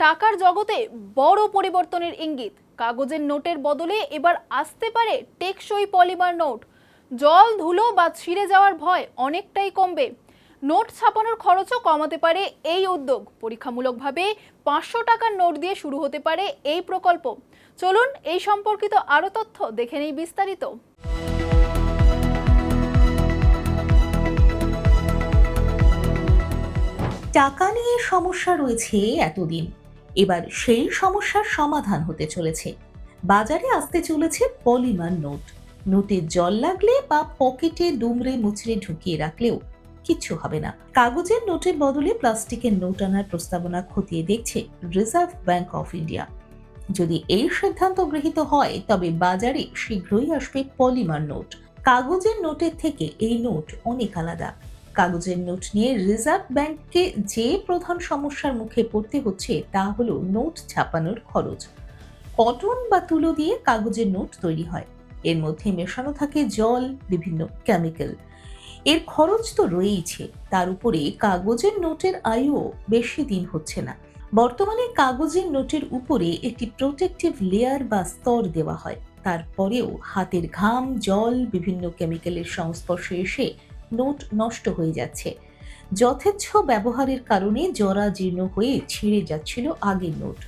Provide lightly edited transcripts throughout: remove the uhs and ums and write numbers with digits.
টাকার জগতে বড় পরিবর্তনের ইঙ্গিত। কাগজের নোটের বদলে এবার আসতে পারে টেকসই পলিমার নোট। জল, ধুলো বা ছিঁড়ে যাওয়ার ভয় অনেকটাই কমবে। নোট ছাপানোর খরচও কমাতে পারে এই উদ্যোগ। পরীক্ষামূলকভাবে 500 টাকার নোট দিয়ে শুরু হতে পারে এই প্রকল্প। চলুন এই সম্পর্কিত আরও তথ্য দেখে নেই বিস্তারিত। টাকা নিয়ে সমস্যা রয়েছে এতদিন, এবার সেই সমস্যার সমাধান হতে চলেছে। বাজারে আসতে চলেছে পলিমার নোট। নোটে জল লাগলে বা পকেটে দুমড়ে মুচড়ে ঢুকিয়ে রাখলেও কিচ্ছু হবে না। কাগজের নোটের বদলে প্লাস্টিকের নোট আনার প্রস্তাবনা খতিয়ে দেখছে রিজার্ভ ব্যাংক অফ ইন্ডিয়া। যদি এই সিদ্ধান্ত গৃহীত হয় তবে বাজারে শীঘ্রই আসবে পলিমার নোট। কাগজের নোটের থেকে এই নোট অনেক আলাদা। কাগজের নোট নিয়ে রিজার্ভ ব্যাংককে যে প্রধান সমস্যার মুখে পড়তে হচ্ছে তা হলো নোট ছাপানোর খরচ। কটন বা তুলো দিয়ে কাগজের নোট তৈরি হয়, এর মধ্যে মেশানো থাকে জল, বিভিন্ন কেমিক্যাল। এর খরচ তো রয়েইছে, তার উপরে কাগজের নোটের আয়ুও বেশি দিন হচ্ছে না। বর্তমানে কাগজের নোটের উপরে একটি প্রোটেক্টিভ লেয়ার বা স্তর দেওয়া হয়, তারপরেও হাতের ঘাম, জল, বিভিন্ন কেমিক্যালের সংস্পর্শে এসে নোট নষ্ট হয়ে যাচ্ছে। যথেচ্ছ ব্যবহারের কারণে জরাজীর্ণ হয়ে ছিঁড়ে যাচ্ছিল আগের নোট।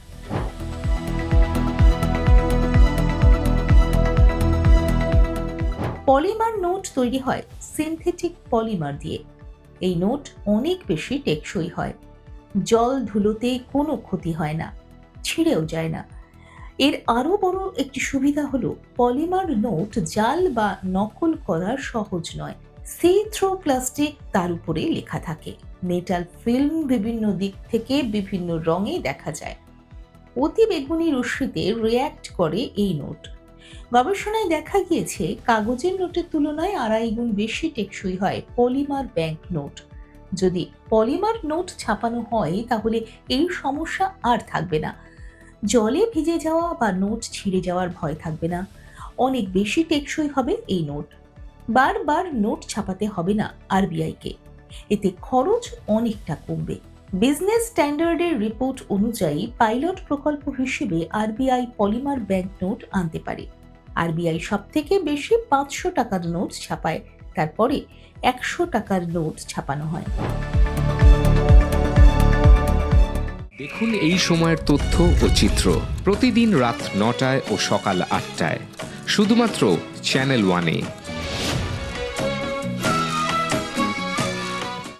পলিমার নোট তৈরি হয় সিনথেটিক পলিমার দিয়ে। এই নোট অনেক বেশি টেকসই হয়, জল ধুলোতে কোনো ক্ষতি হয় না, ছিঁড়েও যায় না। এর আরো বড় একটি সুবিধা হলো পলিমার নোট জাল বা নকল করা সহজ নয়। সি থ্রু প্লাস্টিক, তার উপরে লেখা থাকে। মেটাল ফিল্ম বিভিন্ন দিক থেকে বিভিন্ন রঙে দেখা যায়। অতি বেগুনি রশ্মিতে রিয়্যাক্ট করে এই নোট। গবেষণায় দেখা গিয়েছে কাগজের নোটের তুলনায় 2.5 গুণ বেশি টেকসই হয় পলিমার ব্যাংক নোট। যদি পলিমার নোট ছাপানো হয় তাহলে এই সমস্যা আর থাকবে না। জলে ভিজে যাওয়া বা নোট ছিঁড়ে যাওয়ার ভয় থাকবে না। অনেক বেশি টেকসই হবে এই নোট। বারবার নোট ছাপাতে হবে না আরবিআইকে। এতে খরচ অনেকটা কমবে। বিজনেস স্ট্যান্ডার্ডের রিপোর্ট অনুযায়ী পাইলট প্রকল্প হিসেবে আরবিআই পলিমার ব্যাংক নোট আনতে পারে। আরবিআই সব থেকে বেশি 500 টাকার নোট ছাপায়, তারপরে 100 টাকার নোট ছাপানো হয়। দেখুন এই সময়ের তথ্য ও চিত্র প্রতিদিন রাত 9টায় ও সকাল 8টায় শুধুমাত্র চ্যানেল 1-এ।